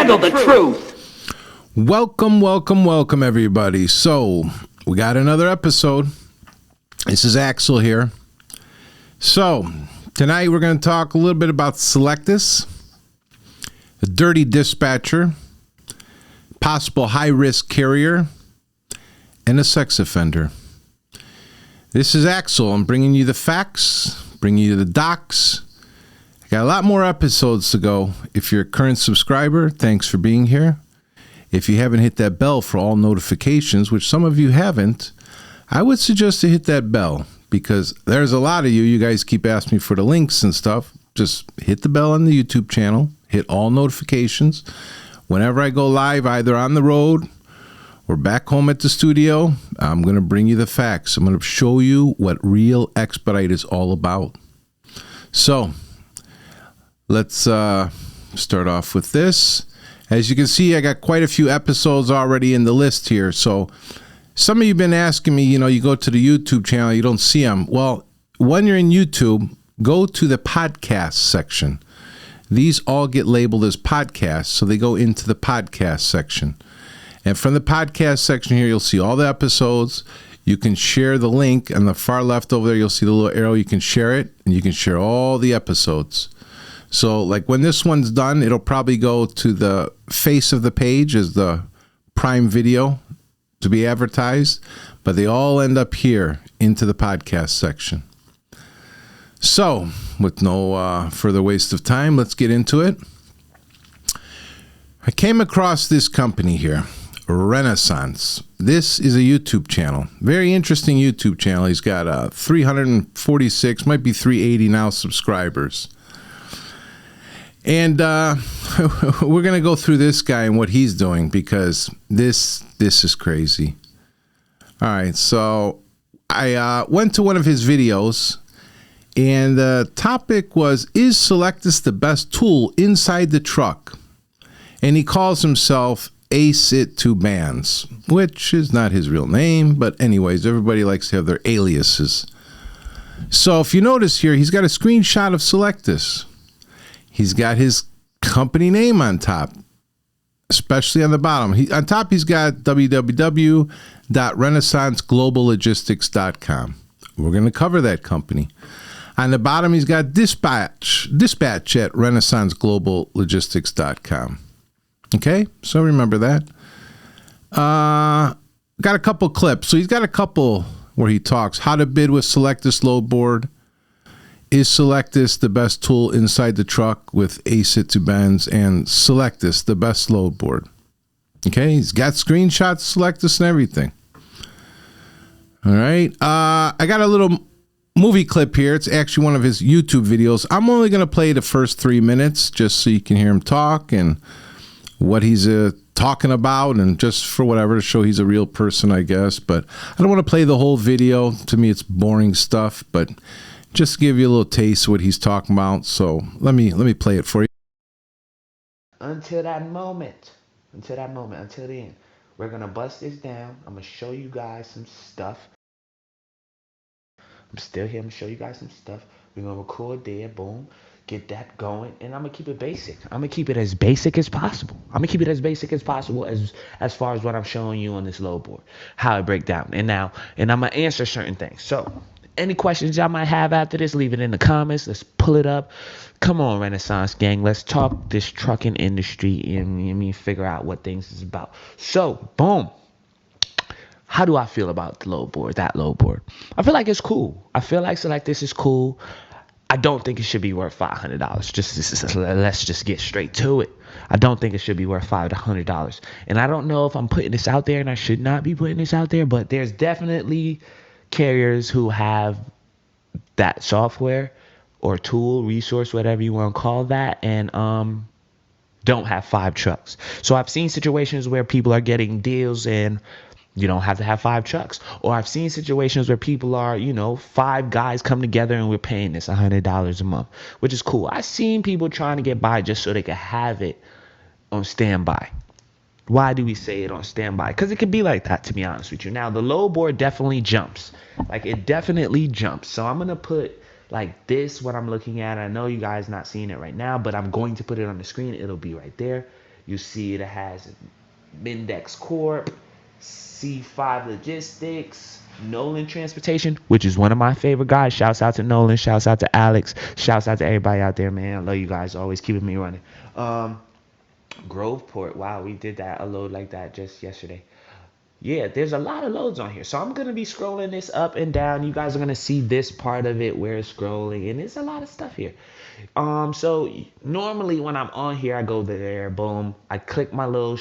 handle the truth. Welcome, everybody. So, we got another episode. This is Axel here. So, tonight we're going to talk a little bit about Sylectus, a dirty dispatcher, possible high-risk carrier, and a sex offender. This is Axel. I'm bringing you the facts, bringing you the docs. I got a lot more episodes to go. If you're a current subscriber, thanks for being here. If you haven't hit that bell for all notifications, which some of you haven't, I would suggest to hit that bell because there's a lot of you. You guys keep asking me for the links and stuff. Just hit the bell on the YouTube channel, hit all notifications. Whenever I go live, either on the road or back home at the studio, I'm going to bring you the facts. I'm going to show you what real Expedite is all about. So, let's start off with this. As you can see, I got quite a few episodes already in the list here. So, some of you have been asking me, you go to the YouTube channel, you don't see them. Well, when you're in YouTube, go to the podcast section. These all get labeled as podcasts, so they go into the podcast section. And from the podcast section here, you'll see all the episodes. You can share the link on the far left over there. You'll see the little arrow. You can share it, and you can share all the episodes. So, like when this one's done, it'll probably go to the face of the page as the prime video to be advertised. But they all end up here into the podcast section. So, with no further waste of time, let's get into it. I came across this company here. Renaissance. This is a YouTube channel. Very interesting YouTube channel. He's got 346, might be 380 now subscribers. And we're going to go through this guy and what he's doing because this is crazy. All right, so I went to one of his videos and the topic was, is Sylectus the best tool inside the truck? And he calls himself Ace It to Bands, which is not his real name, but anyways, everybody likes to have their aliases. So if you notice here, he's got a screenshot of Sylectus. He's got his company name on top, especially on the bottom. On top, he's got www.renaissancegloballogistics.com. We're going to cover that company. On the bottom, he's got dispatch at renaissancegloballogistics.com. Okay, so remember that. Got a couple clips. So he's got a couple where he talks how to bid with Sylectus load board. Is Sylectus the best tool inside the truck with Ace It to Bands, and Sylectus the best load board? Okay, he's got screenshots, Sylectus and everything. All right, I got a little movie clip here. It's actually one of his YouTube videos. I'm only going to play the first 3 minutes just so you can hear him talk and what he's talking about, and just for whatever, to show he's a real person, I guess. But I don't want to play the whole video. To me, it's boring stuff, but just to give you a little taste of what he's talking about. So let me play it for you. Until the end, we're going to bust this down. I'm going to show you guys some stuff. I'm still here. I'm going to show you guys some stuff. We're going to record there. Boom. Get that going, and I'm gonna keep it basic. I'm gonna keep it as basic as possible. as far as what I'm showing you on this load board, how it break down. And I'm gonna answer certain things. So, any questions y'all might have after this, leave it in the comments. Let's pull it up. Come on, Renaissance gang. Let's talk this trucking industry and figure out what things is about. So, boom. How do I feel about the load board? That load board. I feel like it's cool. I feel like this is cool. I don't think it should be worth $500. Let's just get straight to it. I don't think it should be worth $500. And I don't know if I'm putting this out there, and I should not be putting this out there, but there's definitely carriers who have that software or tool, resource, whatever you want to call that, and don't have 5 trucks. So I've seen situations where people are getting deals and you don't have to have 5 trucks. Or I've seen situations where people are, 5 guys come together and we're paying this $100 a month, which is cool. I've seen people trying to get by just so they can have it on standby. Why do we say it on standby? Because it could be like that, to be honest with you. Now, the load board definitely jumps. It definitely jumps. So I'm going to put like this, what I'm looking at. I know you guys not seeing it right now, but I'm going to put it on the screen. It'll be right there. You see it has Mindex Corp, C5 Logistics, Nolan Transportation, which is one of my favorite guys. Shouts out to Nolan. Shouts out to Alex. Shouts out to everybody out there, man. I love you guys. Always keeping me running. Groveport. Wow, we did that, a load like that just yesterday. Yeah, there's a lot of loads on here. So I'm going to be scrolling this up and down. You guys are going to see this part of it where it's scrolling. And there's a lot of stuff here. So normally when I'm on here, I go there, boom. I click my little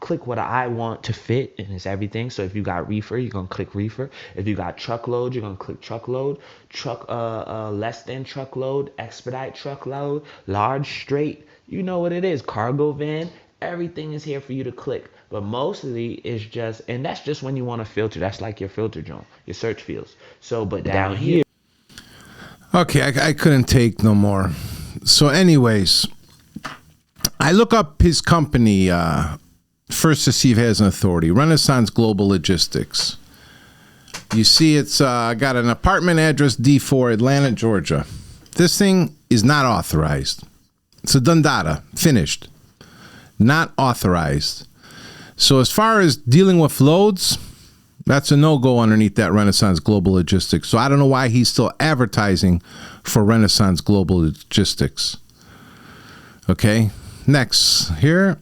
click what I want to fit, and it's everything. So if you got reefer, you're gonna click reefer. If you got truckload, you're gonna click truckload. Less than truckload, expedite truckload, large straight. You know what it is, cargo van. Everything is here for you to click. But mostly it's just, and that's just when you want to filter. That's like your filter zone, your search fields. So, but down here. Okay, I couldn't take no more. So anyways, I look up his company first to see if it has an authority. Renaissance Global Logistics. You see it's got an apartment address D4, Atlanta, Georgia. This thing is not authorized. It's a Dundada, finished. Not authorized. So as far as dealing with loads, that's a no-go underneath that Renaissance Global Logistics. So I don't know why he's still advertising for Renaissance Global Logistics. Okay, next here.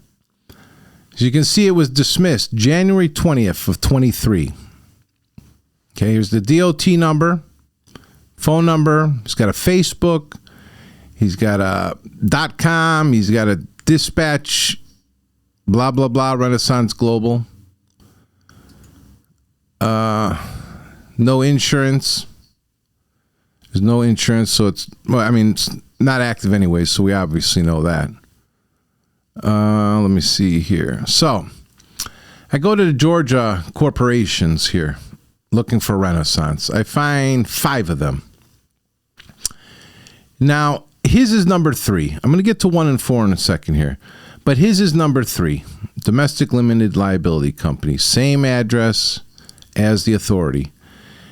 As you can see, it was dismissed January 20th of 23. Okay, here's the DOT number, phone number. He's got a Facebook. He's got a .com. He's got a dispatch, blah, blah, blah, Renaissance Global. No insurance. There's no insurance, so it's, well, I mean, it's not active anyway, so we obviously know that. Let me see here. So, I go to the Georgia corporations here, looking for Renaissance. I find 5 of them. Now, his is number 3. I'm going to get to 1 and 4 in a second here. But his is number 3. Domestic Limited Liability Company. Same address as the authority.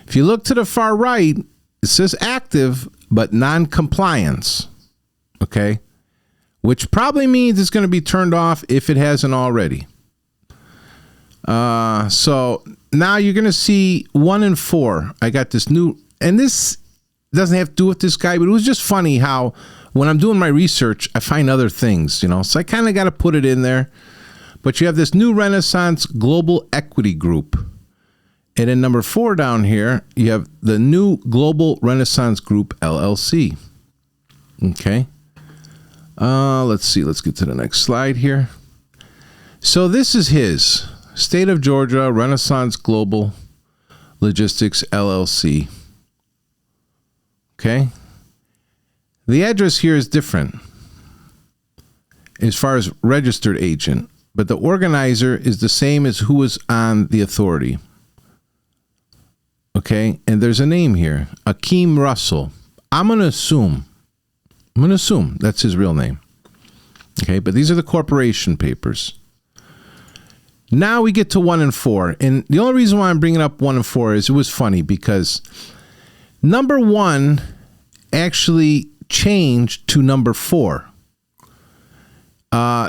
If you look to the far right, it says active, but non-compliance. Okay? Which probably means it's going to be turned off if it hasn't already. So now you're going to see 1 and 4. I got this new, and this doesn't have to do with this guy, but it was just funny how when I'm doing my research, I find other things, you know. So I kind of got to put it in there. But you have this new Renaissance Global Equity Group. And in number 4 down here, you have the new Global Renaissance Group, LLC. Okay. Let's see. Let's get to the next slide here. So this is his. State of Georgia, Renaissance Global Logistics, LLC. Okay. The address here is different as far as registered agent, but the organizer is the same as who was on the authority. Okay, and there's a name here, Akeem Russell. I'm going to assume that's his real name. Okay, but these are the corporation papers. Now we get to 1 and 4. And the only reason why I'm bringing up 1 and 4 is it was funny because number 1 actually changed to number 4.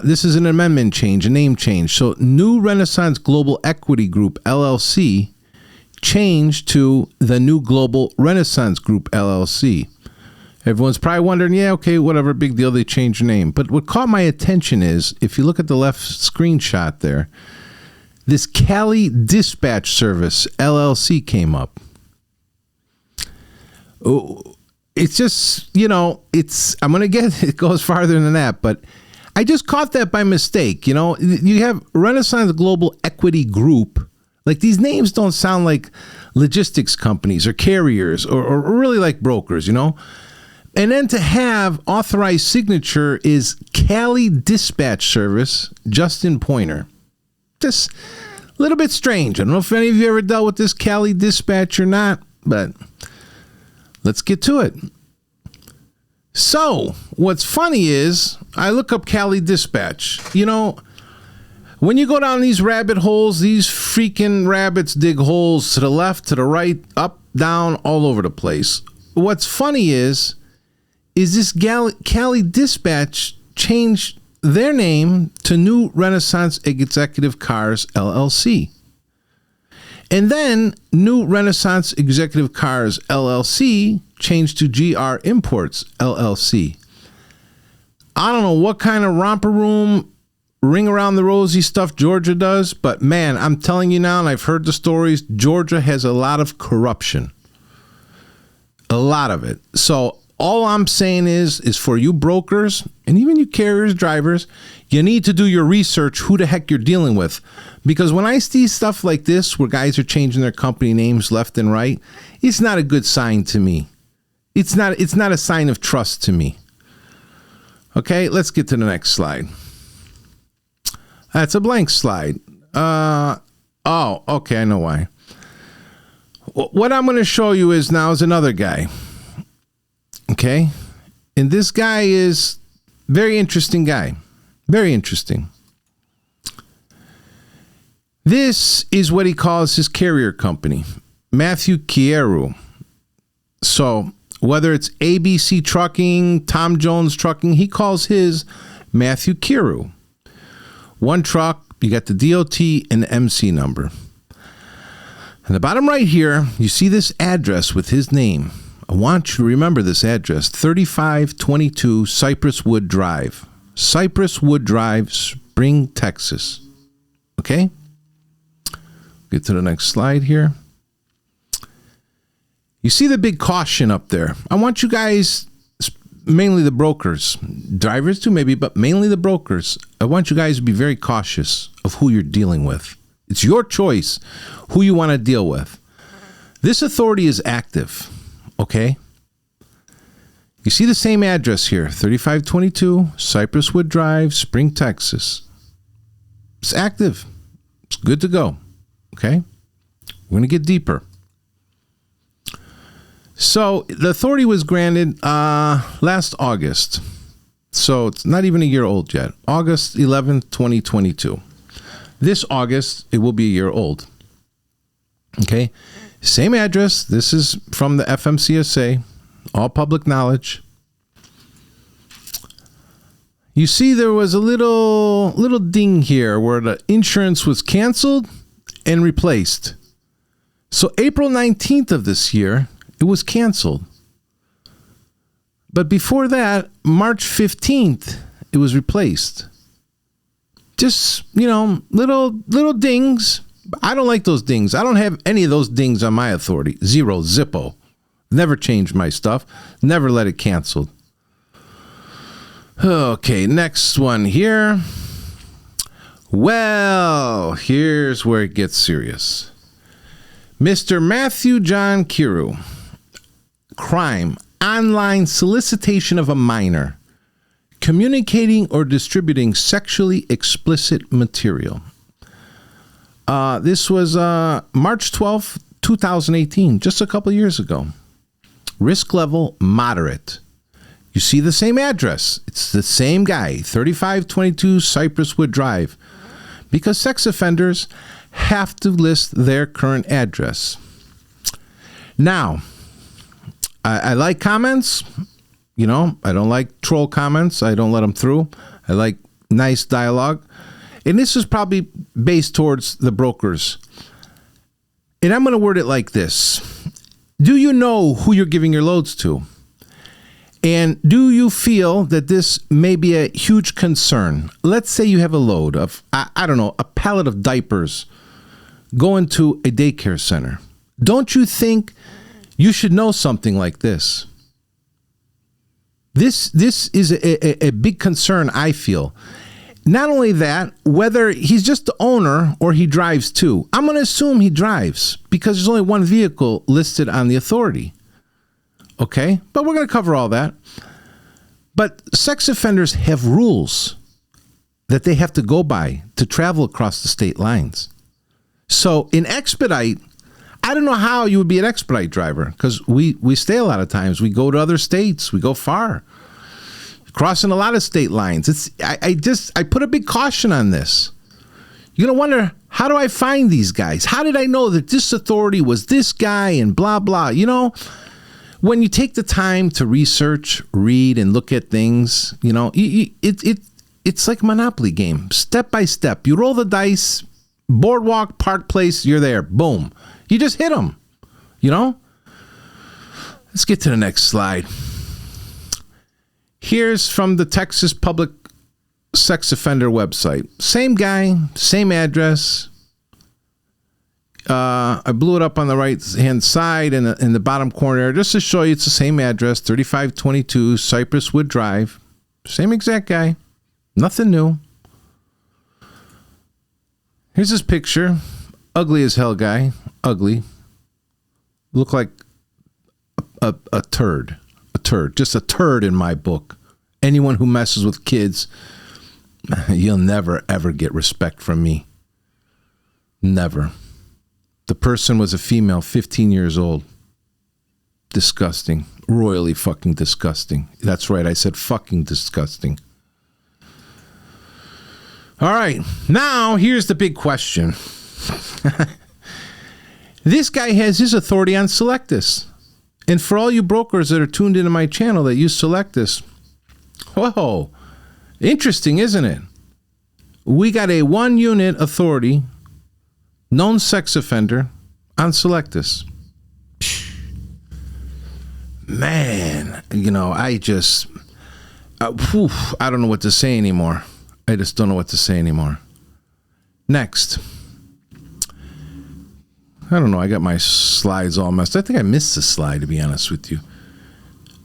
This is an amendment change, a name change. So New Renaissance Global Equity Group, LLC, changed to the New Global Renaissance Group, LLC. Everyone's probably wondering, yeah, okay, whatever, big deal, they changed your name. But what caught my attention is, if you look at the left screenshot there, this Cali Dispatch Service, LLC came up. Oh, it's just, you know, I'm going to get, it goes farther than that, but I just caught that by mistake. You know, you have Renaissance Global Equity Group. Like, these names don't sound like logistics companies or carriers or really like brokers, you know? And then to have authorized signature is Cali Dispatch Service, Justin Pointer. Just a little bit strange. I don't know if any of you ever dealt with this Cali Dispatch or not, but let's get to it. So, what's funny is, I look up Cali Dispatch. You know, when you go down these rabbit holes, these freaking rabbits dig holes to the left, to the right, up, down, all over the place. What's funny is this Cali Dispatch changed their name to New Renaissance Executive Cars, LLC. And then New Renaissance Executive Cars, LLC changed to GR Imports, LLC. I don't know what kind of romper room, ring around the rosy stuff Georgia does, but man, I'm telling you now, and I've heard the stories, Georgia has a lot of corruption. A lot of it. So all I'm saying is for you brokers, and even you carriers, drivers, you need to do your research who the heck you're dealing with. Because when I see stuff like this, where guys are changing their company names left and right, it's not a good sign to me. It's not a sign of trust to me. Okay, let's get to the next slide. That's a blank slide. Okay, I know why. What I'm going to show you is another guy. Okay? And this guy is very interesting guy. Very interesting. This is what he calls his carrier company, Matthew Kieru. So whether it's ABC Trucking, Tom Jones Trucking, he calls his Matthew Kieru. One truck, you got the DOT and the MC number. In the bottom right here, you see this address with his name. I want you to remember this address, 3522 Cypress Wood Drive. Cypress Wood Drive, Spring, Texas. Okay? Get to the next slide here. You see the big caution up there. I want you guys, mainly the brokers, drivers too maybe, but mainly the brokers, I want you guys to be very cautious of who you're dealing with. It's your choice who you want to deal with. This authority is active, okay? You see the same address here, 3522 Cypress Wood Drive, Spring, Texas. It's active. It's good to go, okay? We're going to get deeper. So the authority was granted last August. So it's not even a year old yet. August 11th, 2022. This August, it will be a year old. Okay? Same address. This is from the FMCSA. All public knowledge. You see there was a little ding here where the insurance was canceled and replaced. So April 19th of this year, it was canceled. But before that, March 15th, it was replaced. Just, little dings. I don't like those dings. I don't have any of those dings on my authority. Zero, zippo. Never changed my stuff. Never let it canceled. Okay, next one here. Well, here's where it gets serious. Mr. Matthew John Kieru. Crime, online solicitation of a minor, communicating or distributing sexually explicit material. This was March 12th, 2018, just a couple years ago. Risk level, moderate. You see the same address. It's the same guy, 3522 Cypress Wood Drive, because sex offenders have to list their current address. Now, I like comments. I don't like troll comments. I don't let them through. I like nice dialogue. And this is probably based towards the brokers. And I'm going to word it like this. Do you know who you're giving your loads to? And do you feel that this may be a huge concern? Let's say you have a load of, I don't know, a pallet of diapers going to a daycare center. Don't you think you should know something like this? This is a big concern, I feel. Not only that, whether he's just the owner or he drives too. I'm going to assume he drives because there's only one vehicle listed on the authority. Okay? But we're going to cover all that. But sex offenders have rules that they have to go by to travel across the state lines. So in Expedite, I don't know how you would be an Expedite driver because we stay a lot of times. We go to other states. We go far. Crossing a lot of state lines. I put a big caution on this. You're going to wonder, how do I find these guys? How did I know that this authority was this guy and blah, blah? When you take the time to research, read, and look at things, it's it's like a Monopoly game, step by step. You roll the dice, boardwalk, park place, you're there. Boom. You just hit them, you know? Let's get to the next slide. Here's from the Texas Public Sex Offender website. Same guy, same address. I blew it up on the right-hand side in the bottom corner just to show you it's the same address, 3522 Cypress Wood Drive. Same exact guy. Nothing new. Here's his picture. Ugly as hell guy. Ugly. Look like a turd. A turd. Just a turd in my book. Anyone who messes with kids, you'll never, ever get respect from me. Never. The person was a female, 15 years old. Disgusting. Royally fucking disgusting. That's right, I said fucking disgusting. All right, now here's the big question. This guy has his authority on Sylectus. And for all you brokers that are tuned into my channel that use Sylectus, whoa, interesting, isn't it? We got a 1-unit authority, known sex offender, on Sylectus. Man, you know, I just, I don't know what to say anymore. I just don't know what to say anymore. Next. I don't know. I got my slides all messed. I think I missed the slide, to be honest with you.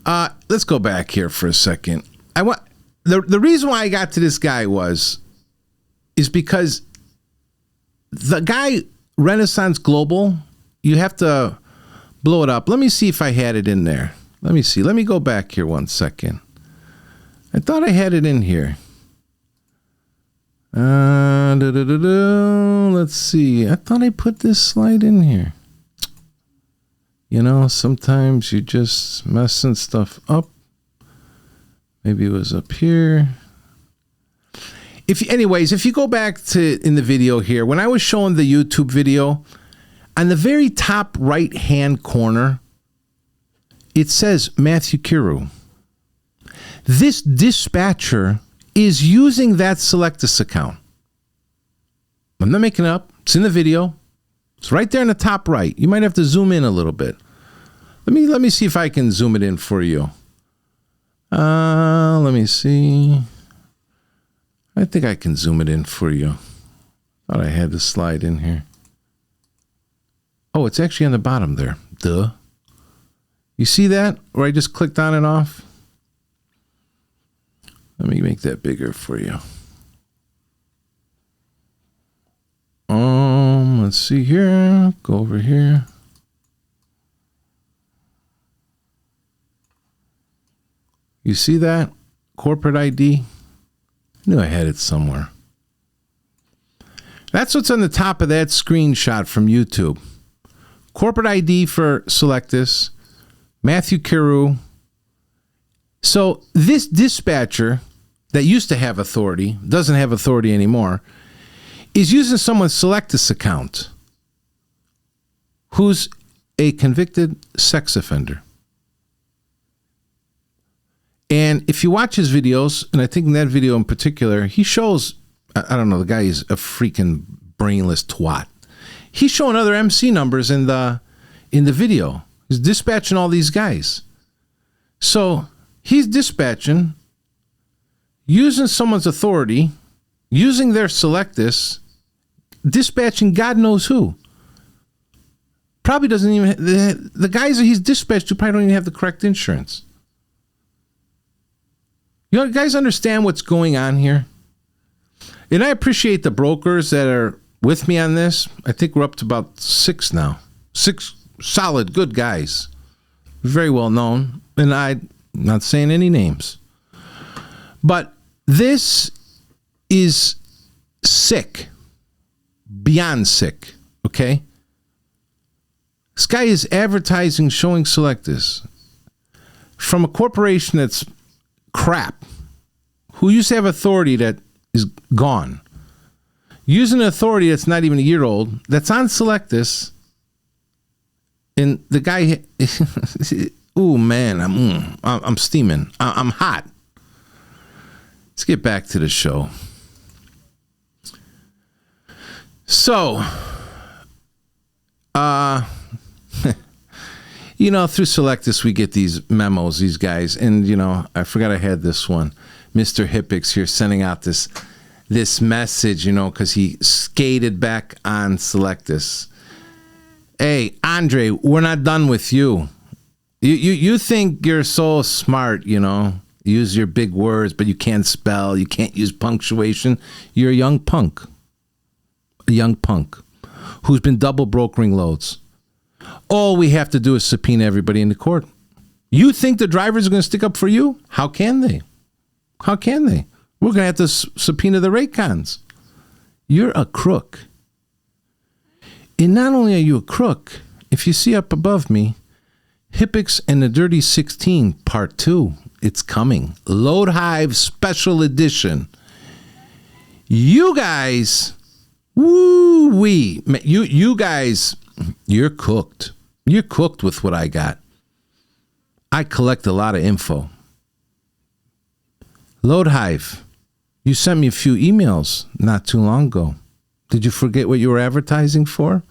Let's go back here for a second. The reason why I got to this guy is because the guy Renaissance Global, you have to blow it up. Let me see if I had it in there. Let me see. Let me go back here one second. I thought I had it in here. Let's see. I thought I put this slide in here. You know, sometimes you're just messing stuff up. Maybe it was up here. If you go back to in the video here, when I was showing the YouTube video, on the very top right-hand corner, it says Matthew Kiru. This dispatcher is using that Sylectus account. I'm not making it up. It's in the video. It's right there in the top right. You might have to zoom in a little bit. Let me see if I can zoom it in for you. Let me see. I think I can zoom it in for you. Thought I had the slide in here. Oh, it's actually on the bottom there. Duh. You see that? Where I just clicked on and off? Let me make that bigger for you. Let's see here. Go over here. You see that? Corporate ID? I knew I had it somewhere. That's what's on the top of that screenshot from YouTube. Corporate ID for Sylectus, Matthew Kiru. So this dispatcher that used to have authority, doesn't have authority anymore, is using someone's Sylectus account who's a convicted sex offender. And if you watch his videos, and I think in that video in particular, he shows, I don't know, the guy is a freaking brainless twat. He's showing other MC numbers in the video. He's dispatching all these guys. So he's dispatching, using someone's authority, using their Sylectus, dispatching God knows who. Probably doesn't even, the guys that he's dispatched to probably don't even have the correct insurance. You guys understand what's going on here? And I appreciate the brokers that are with me on this. I think we're up to about 6 now. 6 solid, good guys. Very well known. And I'm not saying any names. But this is sick. Beyond sick. Okay? This guy is advertising, showing Sylectus from a corporation that's crap, who used to have authority that is gone, using an authority that's not even a year old, that's on Sylectus, and the guy, ooh man, I'm steaming, I'm hot. Let's get back to the show. So, through Sylectus, we get these memos, these guys. And, I forgot I had this one. Mr. Hippix here sending out this message, because he skated back on Sylectus. Hey, Andre, we're not done with you. You think you're so smart, use your big words, but you can't spell, you can't use punctuation. You're a young punk who's been double brokering loads. All we have to do is subpoena everybody in the court. You think the drivers are going to stick up for you? How can they? We're going to have to subpoena the Raycons. You're a crook. And not only are you a crook, if you see up above me, Hippix and the Dirty 16 Part 2, it's coming. Load Hive Special Edition. You guys, woo-wee. You guys, you're cooked. You're cooked with what I got. I collect a lot of info. Load Hive, you sent me a few emails not too long ago. Did you forget what you were advertising for?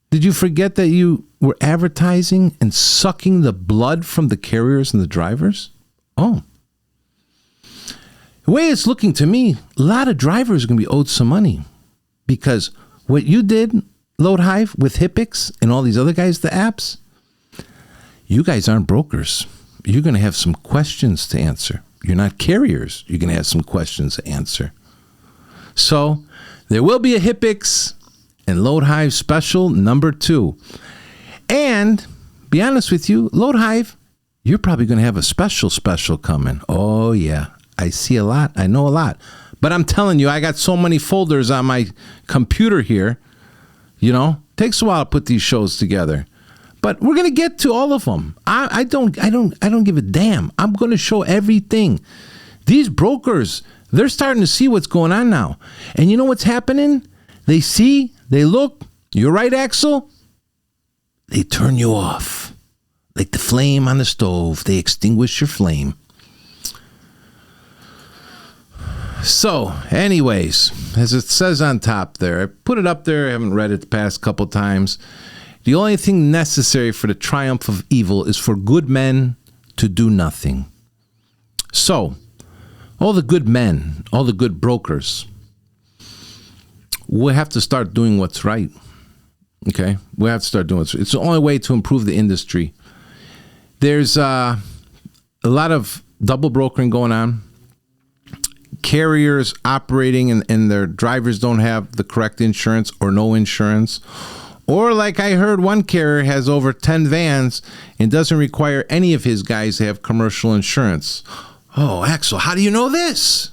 Did you forget that you were advertising and sucking the blood from the carriers and the drivers? Oh. The way it's looking to me, a lot of drivers are going to be owed some money because what you did, Load Hive, with Hippix and all these other guys, the apps, you guys aren't brokers. You're going to have some questions to answer. You're not carriers. You're going to have some questions to answer. So there will be a Hippix and Load Hive special number 2. And be honest with you, Load Hive, you're probably going to have a special coming. Oh, yeah. I see a lot. I know a lot. But I'm telling you, I got so many folders on my computer here. Takes a while to put these shows together. But we're going to get to all of them. I don't give a damn. I'm going to show everything. These brokers, they're starting to see what's going on now. And you know what's happening? They see, they look. You're right, Axel. They turn you off. Like the flame on the stove. They extinguish your flame. So, anyways, as it says on top there, I put it up there. I haven't read it the past couple times. The only thing necessary for the triumph of evil is for good men to do nothing. So, all the good men, all the good brokers, we'll have to start doing what's right. Okay? We have to start doing what's right. It's the only way to improve the industry. There's a lot of double brokering going on. Carriers operating and their drivers don't have the correct insurance or no insurance. Or like I heard one carrier has over 10 vans and doesn't require any of his guys to have commercial insurance. Oh, Axel, how do you know this?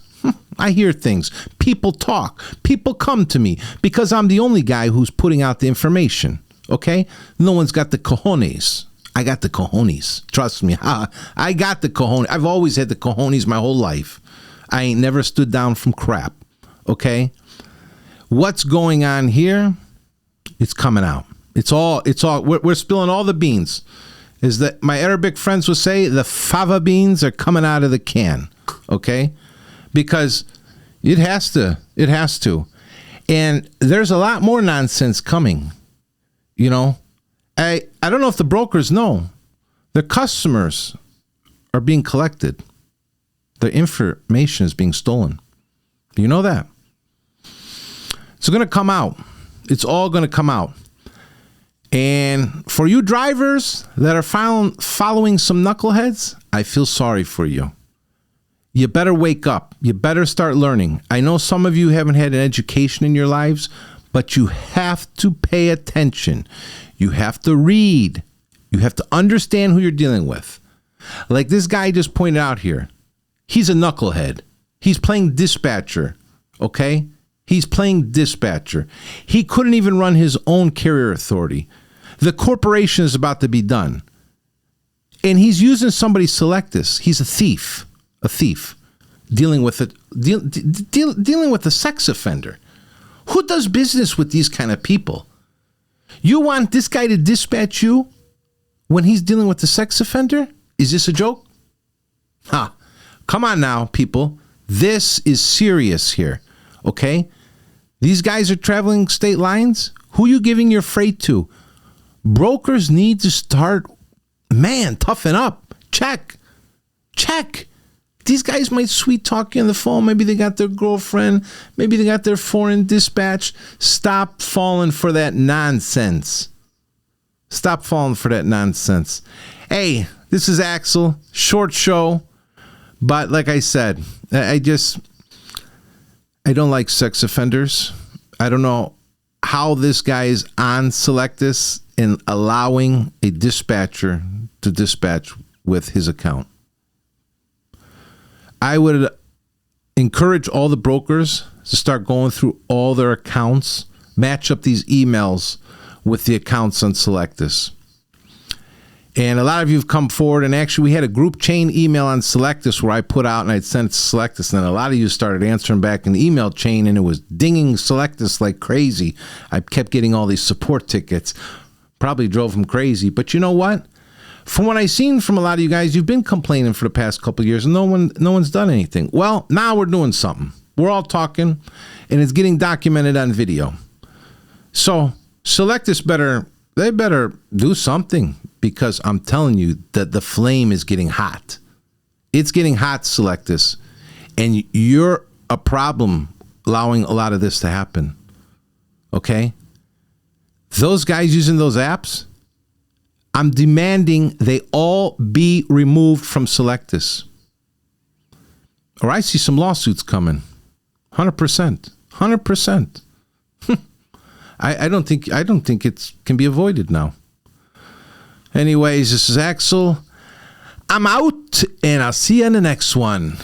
I hear things. People talk. People come to me because I'm the only guy who's putting out the information. Okay? No one's got the cojones. I got the cojones. Trust me. I got the cojones. I've always had the cojones my whole life. I ain't never stood down from crap. Okay? What's going on here? It's coming out. It's all, we're spilling all the beans. Is that my Arabic friends will say the fava beans are coming out of the can. Okay? Because it has to. And there's a lot more nonsense coming. I don't know if the brokers know. The customers are being collected. Their information is being stolen. You know that? It's going to come out. It's all going to come out. And for you drivers that are following some knuckleheads, I feel sorry for you. You better wake up. You better start learning. I know some of you haven't had an education in your lives, but you have to pay attention. You have to read. You have to understand who you're dealing with. Like this guy just pointed out here. He's a knucklehead. He's playing dispatcher. Okay? He's playing dispatcher. He couldn't even run his own carrier authority. The corporation is about to be done. And he's using somebody's Sylectus. He's a thief. Dealing with a sex offender. Who does business with these kind of people? You want this guy to dispatch you when he's dealing with the sex offender? Is this a joke? Come on now, people. This is serious here, okay? These guys are traveling state lines. Who are you giving your freight to? Brokers need to start, toughen up. Check. These guys might sweet talk you on the phone. Maybe they got their girlfriend. Maybe they got their foreign dispatch. Stop falling for that nonsense. Hey, this is Axel. Short show. But like I said, I don't like sex offenders. I don't know how this guy is on Sylectus and allowing a dispatcher to dispatch with his account. I would encourage all the brokers to start going through all their accounts, match up these emails with the accounts on Sylectus. And a lot of you have come forward, and actually we had a group chain email on Sylectus where I put out and I'd sent it to Sylectus, and then a lot of you started answering back in the email chain, and it was dinging Sylectus like crazy. I kept getting all these support tickets. Probably drove them crazy. But you know what? From what I've seen from a lot of you guys, you've been complaining for the past couple of years, and no one's done anything. Well, now we're doing something. We're all talking, and it's getting documented on video. So Sylectus better do something, because I'm telling you that the flame is getting hot. It's getting hot, Sylectus, and you're a problem allowing a lot of this to happen. Okay? Those guys using those apps, I'm demanding they all be removed from Sylectus, or I see some lawsuits coming. 100%. I don't think it can be avoided now. Anyways, this is Axel. I'm out, and I'll see you on the next one.